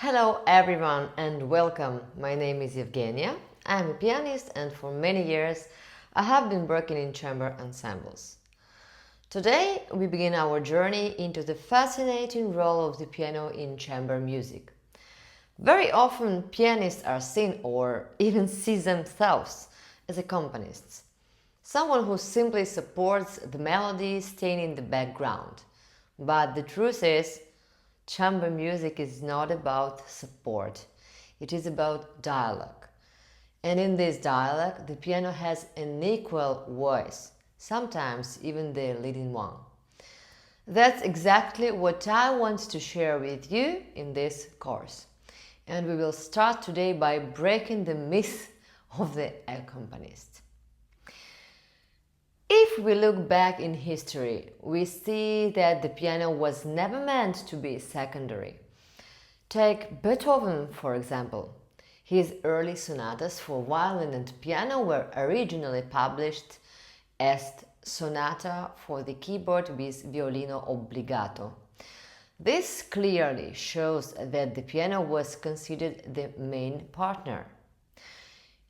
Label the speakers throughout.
Speaker 1: Hello everyone and welcome. My name is Yevheniya. I am a pianist and for many years I have been working in chamber ensembles. Today we begin our journey into the fascinating role of the piano in chamber music. Very often pianists are seen or even see themselves as accompanists, someone who simply supports the melody staying in the background. But the truth is, chamber music is not about support, it is about dialogue. And in this dialogue, the piano has an equal voice, sometimes even the leading one. That's exactly what I want to share with you in this course. And we will start today by breaking the myth of the accompanist. If we look back in history, we see that the piano was never meant to be secondary. Take Beethoven, for example. His early sonatas for violin and piano were originally published as sonata for the keyboard with violino obbligato. This clearly shows that the piano was considered the main partner.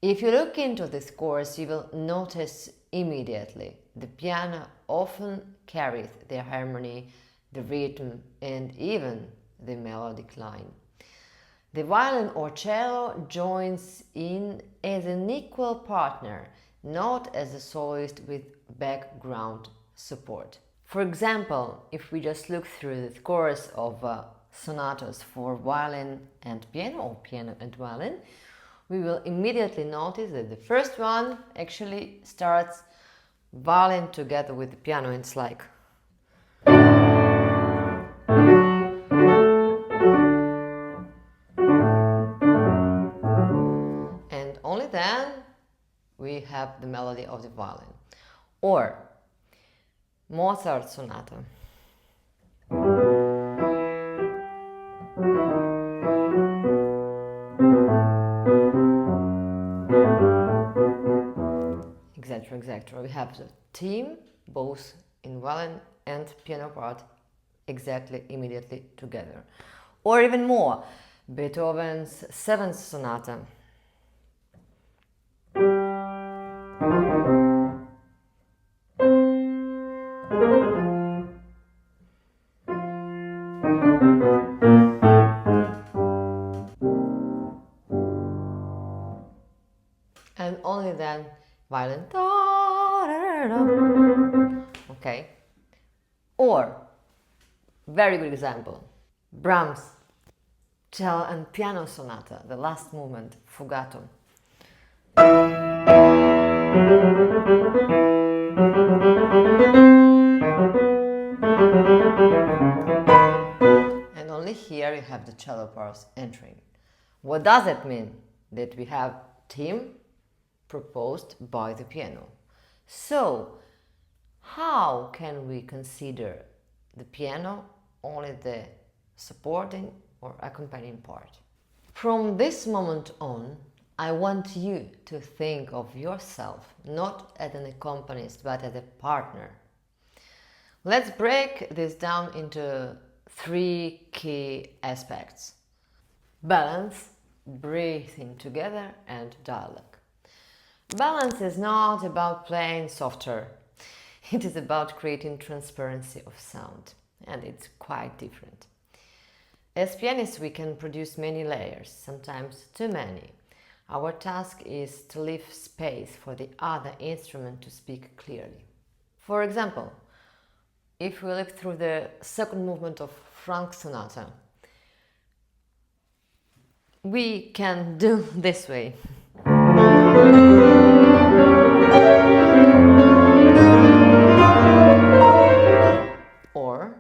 Speaker 1: If you look into this course, you will notice immediately the piano often carries the harmony, the rhythm, and even the melodic line. The violin or cello joins in as an equal partner, not as a soloist with background support. For example, if we just look through the course of sonatas for violin and piano, or piano and violin, we will immediately notice that the first one actually starts violin together with the piano. It's like, and only then we have the melody of the violin. Or Mozart sonata. Etc. We have the theme both in violin and piano part exactly immediately together. Or even more, Beethoven's Seventh Sonata. And only then violin. Okay. Or, very good example, Brahms cello and piano sonata, the last movement, fugato. And only here you have the cello parts entering. What does it mean? That we have theme proposed by the piano. So, how can we consider the piano only the supporting or accompanying part? From this moment on, I want you to think of yourself not as an accompanist but as a partner. Let's break this down into three key aspects: balance, breathing together, and dialogue. Balance is not about playing softer. It is about creating transparency of sound, and it's quite different. As pianists, we can produce many layers, sometimes too many. Our task is to leave space for the other instrument to speak clearly. For example, if we look through the second movement of Franck Sonata, we can do this way. Or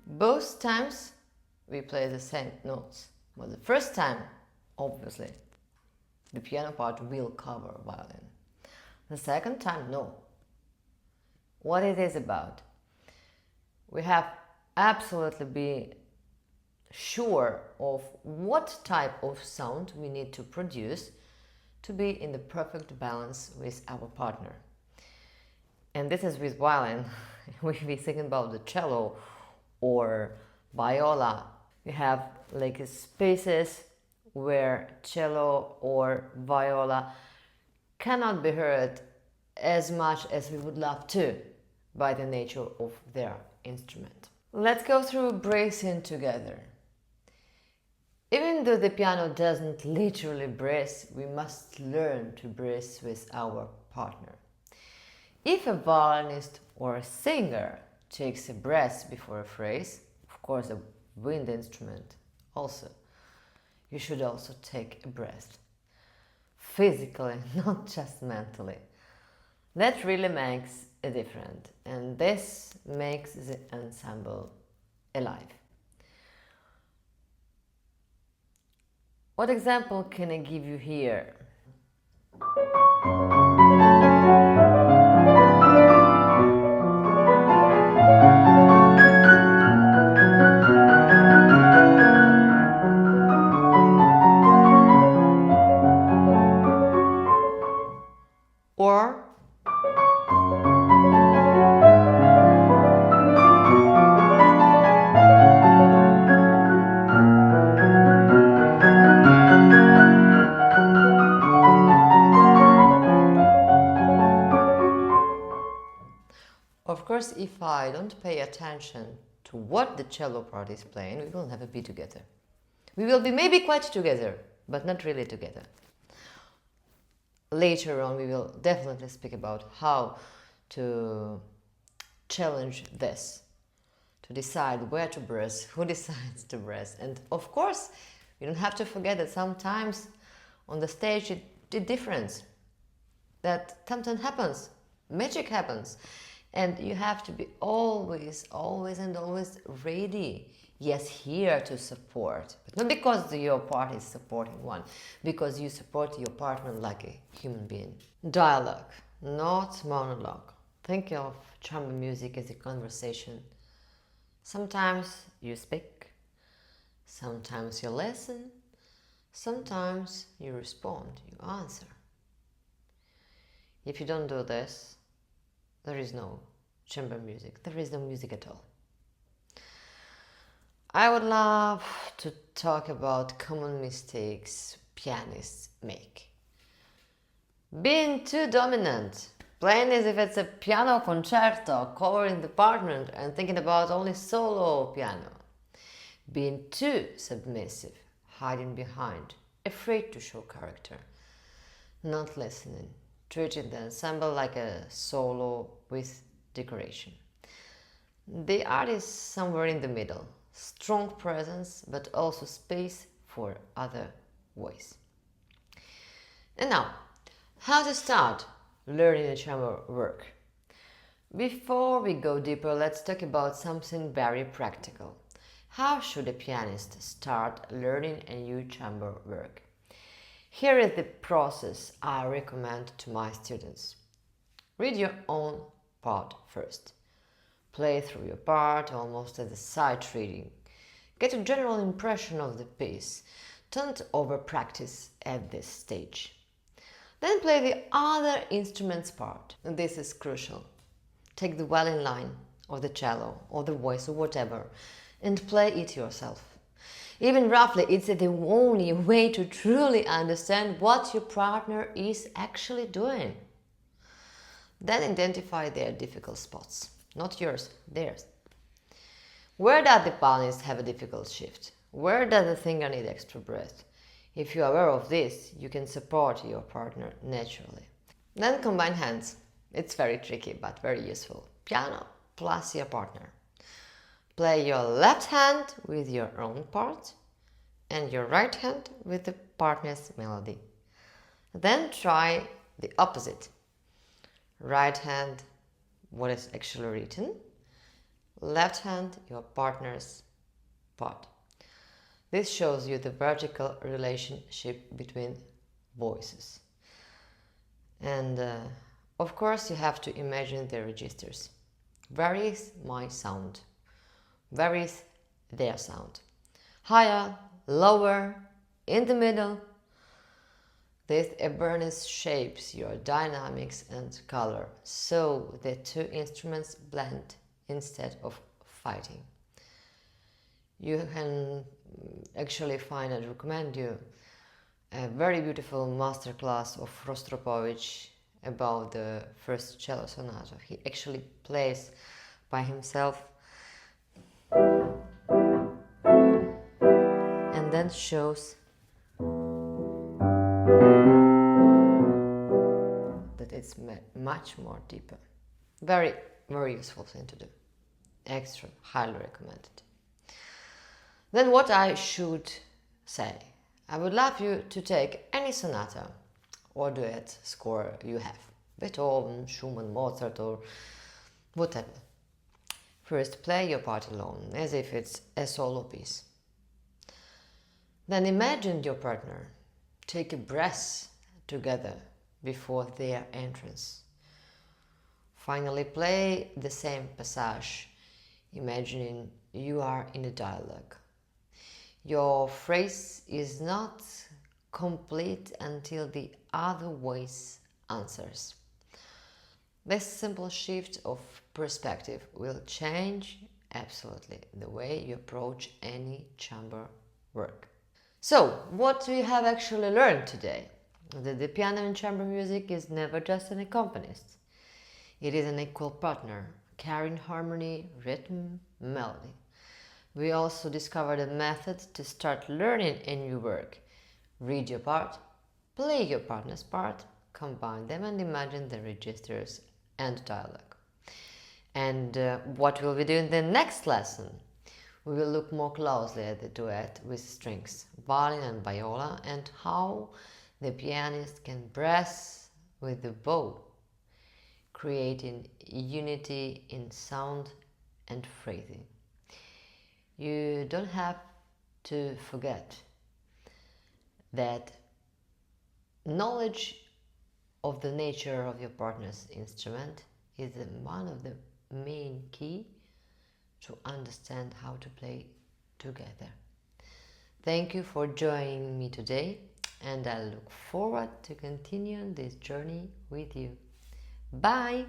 Speaker 1: both times we play the same notes. But the first time, obviously, the piano part will cover violin. The second time, no. What it is about? We have absolutely be sure of what type of sound we need to produce to be in the perfect balance with our partner. And this is with violin. If we think about the cello or viola, you have like spaces where cello or viola cannot be heard as much as we would love to by the nature of their instrument. Let's go through breathing together. Even though the piano doesn't literally breathe, we must learn to breathe with our partner. If a violinist or a singer takes a breath before a phrase, of course a wind instrument also, you should also take a breath. Physically, not just mentally. That really makes a difference, and this makes the ensemble alive. What example can I give you here? Or of course, if I don't pay attention to what the cello part is playing, we will never be together. We will be maybe quite together, but not really together. Later on, we will definitely speak about how to challenge this, to decide where to breathe, who decides to breathe. And of course, you don't have to forget that sometimes on the stage it difference. That sometimes happens, magic happens. And you have to be always ready. Yes, here to support, but not because your part is supporting one, because you support your partner like a human being. Dialogue, not monologue. Think of chamber music as a conversation. Sometimes you speak, sometimes you listen, sometimes you respond, you answer. If you don't do this, there is no chamber music, there is no music at all. I would love to talk about common mistakes pianists make. Being too dominant, playing as if it's a piano concerto, covering the partner and thinking about only solo piano. Being too submissive, hiding behind, afraid to show character. Not listening, treating the ensemble like a solo with decoration. The art is somewhere in the middle. Strong presence, but also space for other voice. And now, how to start learning a chamber work? Before we go deeper, let's talk about something very practical. How should a pianist start learning a new chamber work? Here is the process I recommend to my students. Read your own part first. Play through your part almost as a sight reading. Get a general impression of the piece. Don't over-practice at this stage. Then play the other instrument's part. And this is crucial. Take the violin line, or the cello, or the voice, or whatever, and play it yourself. Even roughly, it's the only way to truly understand what your partner is actually doing. Then identify their difficult spots. Not yours, theirs. Where does the violinist have a difficult shift? Where does the singer need extra breath? If you are aware of this, you can support your partner naturally. Then combine hands. It's very tricky, but very useful. Piano plus your partner. Play your left hand with your own part and your right hand with the partner's melody. Then try the opposite. Right hand, what is actually written. Left hand, your partner's part. This shows you the vertical relationship between voices. And of course, you have to imagine the registers. Where is my sound? Where is their sound? Higher, lower, in the middle. This awareness shapes your dynamics and color, so the two instruments blend instead of fighting. You can actually find and recommend you a very beautiful masterclass of Rostropovich about the first cello sonata. He actually plays by himself and then shows that it's much more deeper. Very, very useful thing to do. Extra, highly recommended. Then what I should say? I would love you to take any sonata or duet score you have. Beethoven, Schumann, Mozart or whatever. First play your part alone, as if it's a solo piece. Then imagine your partner. Take a breath together before their entrance. Finally play the same passage, imagining you are in a dialogue. Your phrase is not complete until the other voice answers. This simple shift of perspective will change absolutely the way you approach any chamber work. So, what we have actually learned today? That the piano in chamber music is never just an accompanist. It is an equal partner, carrying harmony, rhythm, melody. We also discovered a method to start learning a new work. Read your part, play your partner's part, combine them and imagine the registers and dialogue. And what will we do in the next lesson? We will look more closely at the duet with strings, violin and viola, and how the pianist can brass with the bow, creating unity in sound and phrasing. You don't have to forget that knowledge of the nature of your partner's instrument is one of the main key to understand how to play together. Thank you for joining me today, and I look forward to continuing this journey with you. Bye!